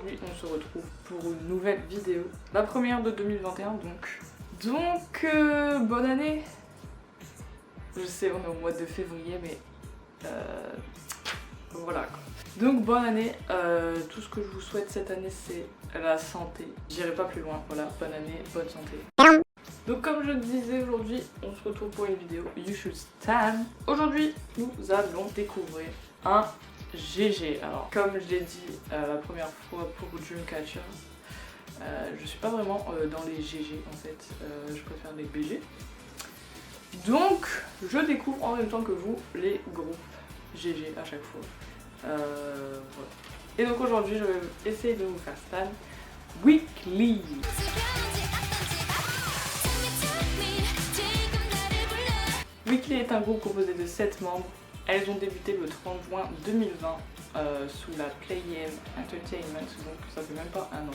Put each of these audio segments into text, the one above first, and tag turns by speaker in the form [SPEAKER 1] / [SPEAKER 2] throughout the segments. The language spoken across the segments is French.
[SPEAKER 1] aujourd'hui on se retrouve pour une nouvelle vidéo, la première de 2021 donc. Bonne année. Je sais on est au mois de février mais voilà quoi. Donc bonne année, tout ce que je vous souhaite cette année c'est la santé. J'irai pas plus loin, voilà, bonne année, bonne santé. Donc comme je le disais aujourd'hui, on se retrouve pour une vidéo You Should Stand. Aujourd'hui, nous allons découvrir un GG. Alors comme je l'ai dit la première fois pour Dreamcatcher, je suis pas vraiment dans les GG en fait, je préfère les BG. Donc je découvre en même temps que vous les groupes GG à chaque fois. Voilà. Et donc aujourd'hui je vais essayer de vous faire Stan Weekly. Weekly est un groupe composé de 7 membres. Elles ont débuté le 30 juin 2020 sous la Play-M Entertainment, donc ça fait même pas un an.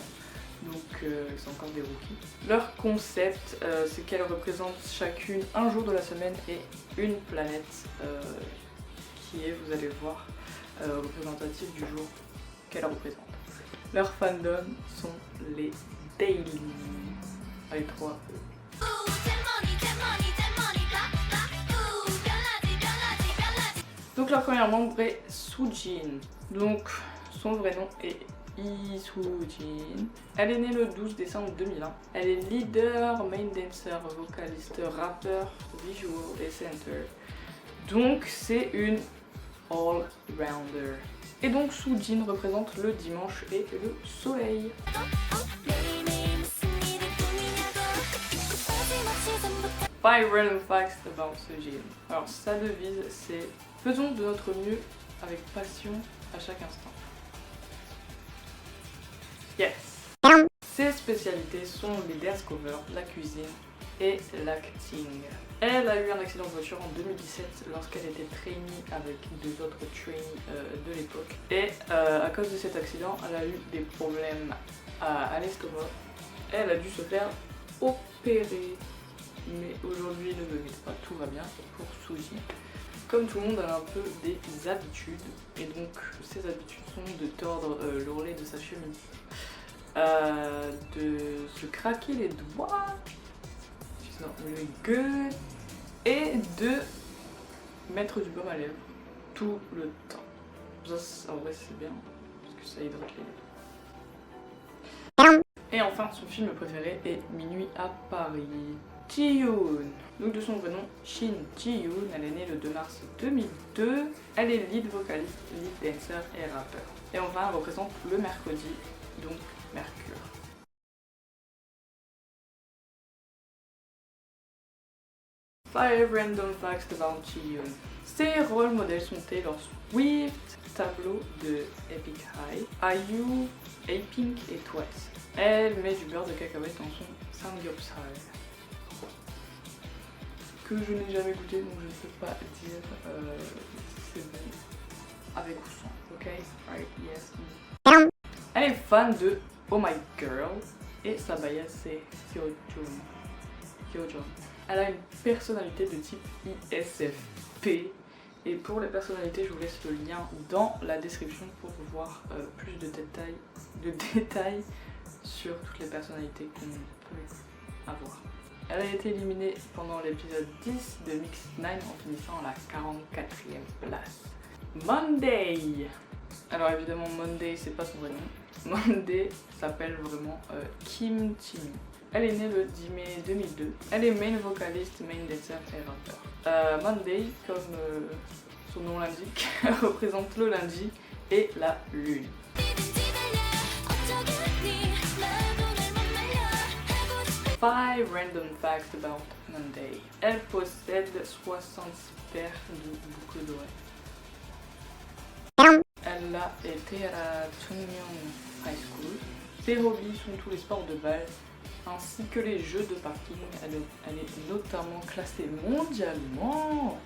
[SPEAKER 1] Donc c'est encore des rookies. Leur concept c'est qu'elles représentent chacune un jour de la semaine et une planète qui est, vous allez voir, représentative du jour qu'elles représentent. Leurs fandoms sont les Daily avec 3 E. Donc la première membre est Soojin. Donc son vrai nom est Lee Soojin. Elle est née le 12 décembre 2001. Elle est leader, main dancer, vocaliste, rappeur, visual et center. Donc c'est une all-rounder. Et donc Soojin représente le dimanche et le soleil. 5 random facts about Soojin. Alors sa devise c'est faisons de notre mieux avec passion à chaque instant. Yes. Ses spécialités sont les dance covers, la cuisine et l'acting. Elle a eu un accident de voiture en 2017 lorsqu'elle était trainee avec 2 autres trainees de l'époque. Et à cause de cet accident, elle a eu des problèmes à l'estomac. Elle a dû se faire opérer. Mais aujourd'hui, ne me inquiétez pas, tout va bien pour Soojin. Comme tout le monde, elle a un peu des habitudes. Et donc, ces habitudes sont de tordre l'ourlet de sa chemise, de se craquer les doigts, she's not really good, et de mettre du baume à lèvres tout le temps. Ça, en vrai, c'est bien, parce que ça hydrate les lèvres. Et enfin, son film préféré est Minuit à Paris. Ji-yoon, donc de son vrai nom Shin Ji-yoon, elle est née le 2 mars 2002. Elle est lead vocaliste, lead dancer et rappeur. Et enfin, elle représente le mercredi, donc Mercure. Five random facts about Ji-yoon. Ses rôles modèles sont Taylor Swift, Tableau de Epic High, IU, A-Pink et Twice. Elle met du beurre de cacahuète dans son samgyeopsal, que je n'ai jamais goûté donc je ne peux pas dire si c'est bon avec ou sans, ok? Right, yes. Elle est fan de Oh My Girl et sa baïa c'est Hyojun. Elle a une personnalité de type ISFP et pour les personnalités je vous laisse le lien dans la description pour voir plus de détails sur toutes les personnalités qu'on peut avoir. Elle a été éliminée pendant l'épisode 10 de Mix 9 en finissant à la 44e place. Monday. Alors évidemment Monday c'est pas son vrai nom. Monday s'appelle vraiment Kim Chimi. Elle est née le 10 mai 2002. Elle est main vocaliste, main dancer et rappeur. Monday, comme son nom l'indique, représente le lundi et la lune. 5 random facts about Monday. Elle possède 60 paires de boucles d'oreilles. Elle a été à la Chungmyeong High School. Ses hobbies sont tous les sports de balle ainsi que les jeux de parking. Elle est notamment classée mondialement.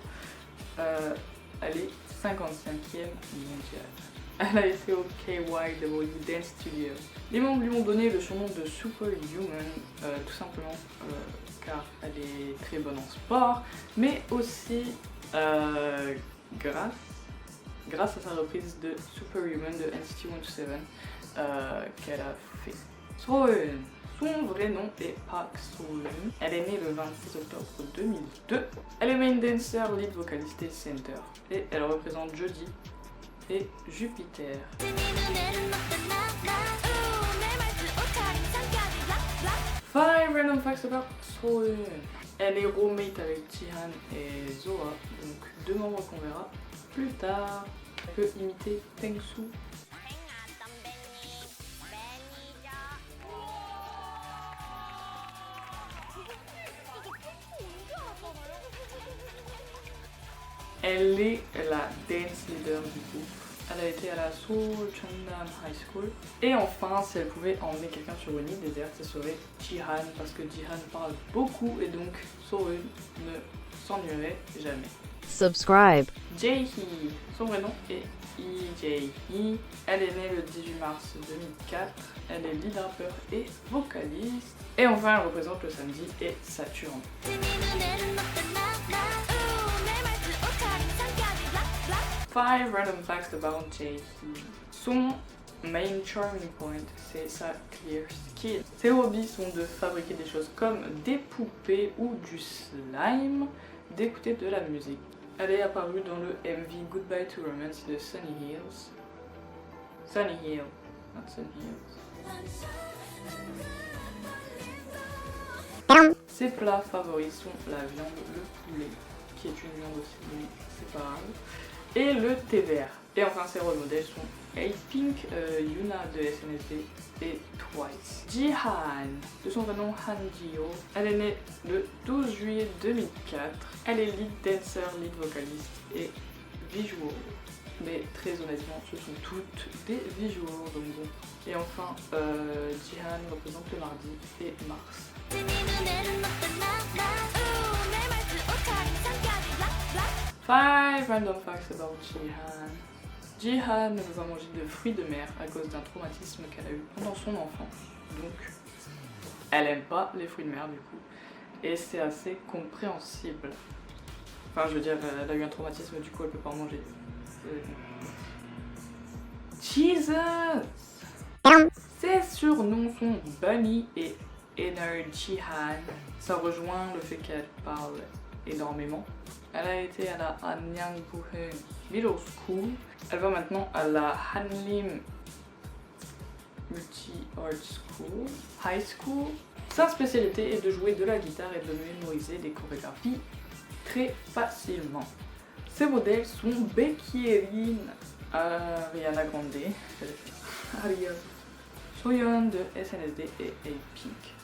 [SPEAKER 1] Elle est 55e mondiale. Elle a été au KYW Dance Studio. Les membres lui ont donné le surnom de Superhuman, tout simplement car elle est très bonne en sport, mais aussi grâce à sa reprise de Superhuman de NCT 127 qu'elle a fait. Soeun. Son vrai nom est Park Soeun. Elle est née le 26 octobre 2002. Elle est main dancer, lead vocaliste et center. Et elle représente Jeudi et Jupiter. 5 random facts about Soeun. Elle est roommate avec Jihan et Zoa, donc 2 membres qu'on verra plus tard. Elle peut imiter Tengsu. Elle est la dance leader du groupe. Elle a été à la Seoul Cheongnam High School. Et enfin, si elle pouvait emmener quelqu'un sur une île déserte, ce serait Jihan, parce que Jihan parle beaucoup et donc Soeun ne s'ennuierait jamais.
[SPEAKER 2] Subscribe.
[SPEAKER 1] Jae-hee, son vrai nom est Lee Jae-hee. Elle est née le 18 mars 2004. Elle est lead rappeur et vocaliste. Et enfin, elle représente le samedi et Saturne. 5 random facts about Jae-hee. Son main charming point, c'est sa clear skin. Ses hobbies sont de fabriquer des choses comme des poupées ou du slime, d'écouter de la musique. Elle est apparue dans le MV Goodbye to Romance de Sunny Hills. Sunny Hill, not Sunny Hills. Ses plats favoris sont la viande, le poulet, qui est une viande aussi, mais c'est pas grave, et le thé vert. Et enfin, ses rôles modèles sont A-Pink, Yuna de SNSD et Twice. Jihan, de son vrai nom Han Ji-ho. Elle est née le 12 juillet 2004. Elle est lead dancer, lead vocaliste et visual. Mais très honnêtement, ce sont toutes des visuals, donc bon. Et enfin, Jihan représente le mardi et Mars. 5 random facts about Jihan. Jihan ne veut pas manger de fruits de mer à cause d'un traumatisme qu'elle a eu pendant son enfance. Donc, elle aime pas les fruits de mer du coup. Et c'est assez compréhensible. Enfin, je veux dire, elle a eu un traumatisme, du coup elle peut pas en manger. Jesus! Ses surnoms sont Bunny et Inner Jihan. Ça rejoint le fait qu'elle parle énormément. Elle a été à la Hanyangbuheung Middle School. Elle va maintenant à la Hanlim Multi-Art School High School. Sa spécialité est de jouer de la guitare et de mémoriser des chorégraphies très facilement. Ses modèles sont Becky Erin, Ariana Grande, Aria Soyeon de SNSD et A-Pink.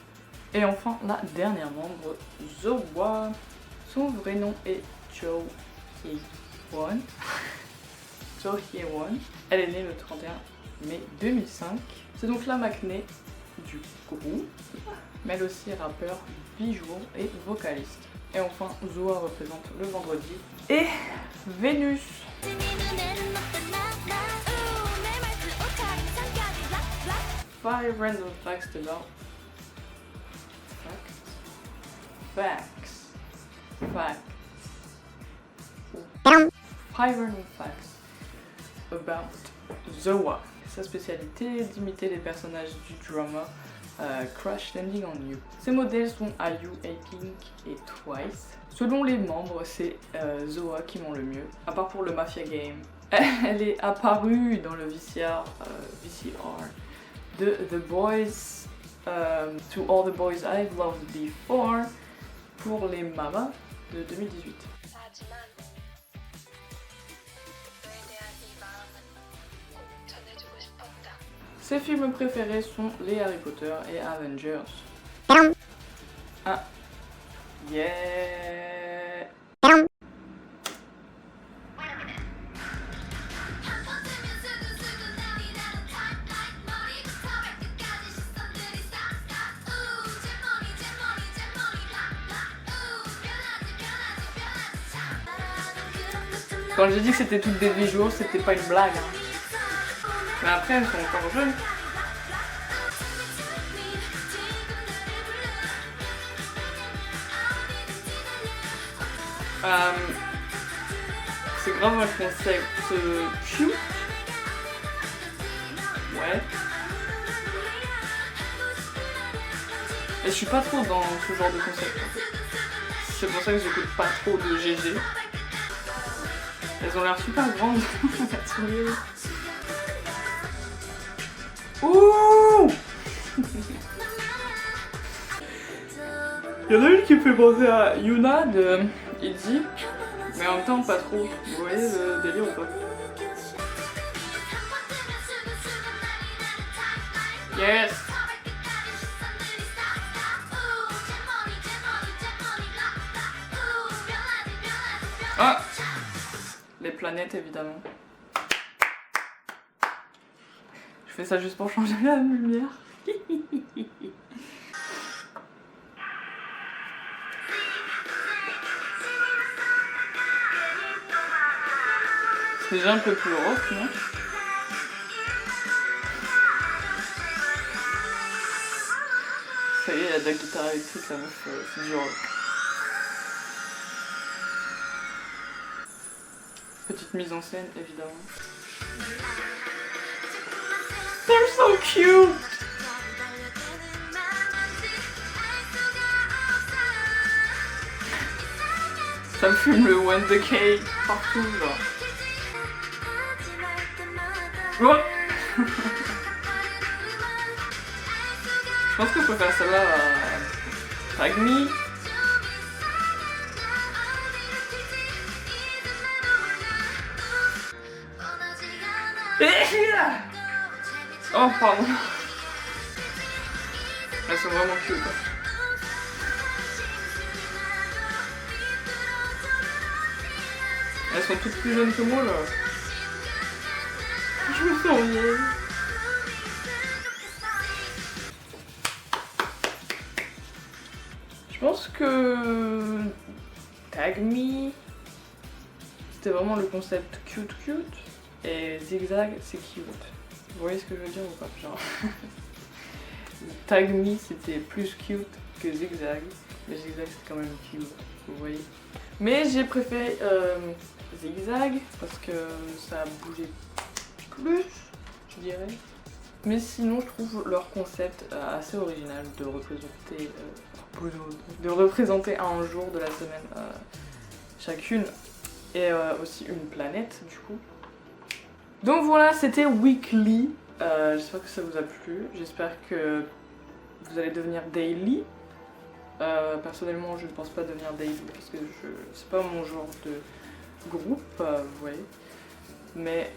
[SPEAKER 1] Et enfin, la dernière membre, Zoa. Son vrai nom est Jo Hye-won. Jo Hye-won. Elle est née le 31 mai 2005. C'est donc la McNay du groupe, mais elle est aussi rappeur, visual et vocaliste. Et enfin, Zoa représente le vendredi et Vénus. 5 random facts about facts. 5 random facts about Zoa. Sa spécialité est d'imiter les personnages du drama Crash Landing on You. Ses modèles sont IU, A-Pink et Twice. Selon les membres, c'est Zoa qui ment le mieux, à part pour le Mafia Game. Elle est apparue dans le VCR de The Boys, To All the Boys I've Loved Before, pour les Mamas de 2018. Ses films préférés sont les Harry Potter et Avengers. Ah, yeah. Quand j'ai dit que c'était toutes des visuals, c'était pas une blague. Hein. Mais après, elles sont encore jeunes. C'est grave un concept cute. Ouais. Et je suis pas trop dans ce genre de concept. C'est pour ça que j'écoute pas trop de GG. Elles ont l'air super grandes. Ouh. Il y en a une qui me fait penser à Yuna de Itzy, mais en même temps pas trop. Vous voyez le délire ou pas? Yes. Ah, les planètes évidemment. Je fais ça juste pour changer la lumière. C'est déjà un peu plus rock, non? Ça y est, il y a de la guitare électrique, la meuf, c'est du rock. Petite mise en scène, évidemment. They're so cute! Ça me fume le One the K partout, genre. Oh. Je pense que je peux faire celle-là à Tag Me. Oh pardon. Elles sont vraiment cute. Elles sont toutes plus jeunes que moi là. Je me sens vieille. Je pense que Tag Me, c'était vraiment le concept cute et Zigzag c'est cute. Vous voyez ce que je veux dire ou pas? Genre Tag Me c'était plus cute que Zigzag, mais Zigzag c'est quand même cute, vous voyez. Mais j'ai préféré Zigzag parce que ça bougeait plus, je dirais. Mais sinon je trouve leur concept assez original de représenter un jour de la semaine chacune et aussi une planète du coup. Donc voilà, c'était Weekly. J'espère que ça vous a plu, j'espère que vous allez devenir Daily. Personnellement je ne pense pas devenir Daily parce que c'est pas mon genre de groupe, vous voyez. Mais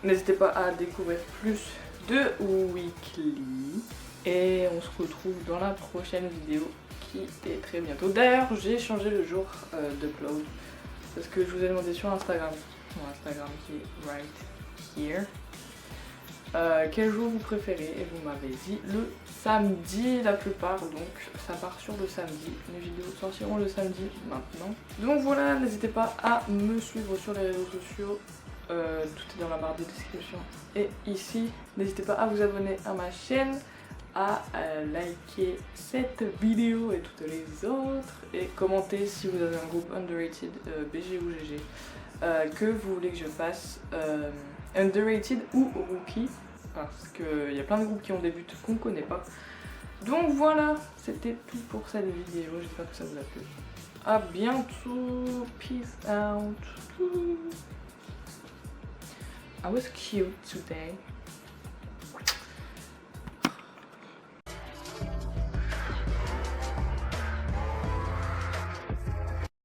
[SPEAKER 1] n'hésitez pas à découvrir plus de Weekly. Et on se retrouve dans la prochaine vidéo qui est très bientôt. D'ailleurs j'ai changé le jour d'upload parce que je vous ai demandé sur Instagram, mon Instagram qui est right here, quel jour vous préférez et vous m'avez dit le samedi la plupart, donc ça part sur le samedi, les vidéos sortiront le samedi maintenant. Donc voilà, n'hésitez pas à me suivre sur les réseaux sociaux, tout est dans la barre de description et ici. N'hésitez pas à vous abonner à ma chaîne, à liker cette vidéo et toutes les autres et commenter si vous avez un groupe underrated, BG ou GG, que vous voulez que je fasse, underrated ou rookie, parce qu'il y a plein de groupes qui ont des buts qu'on connaît pas. Donc voilà, c'était tout pour cette vidéo, j'espère que ça vous a plu. À bientôt, peace out. I was cute today.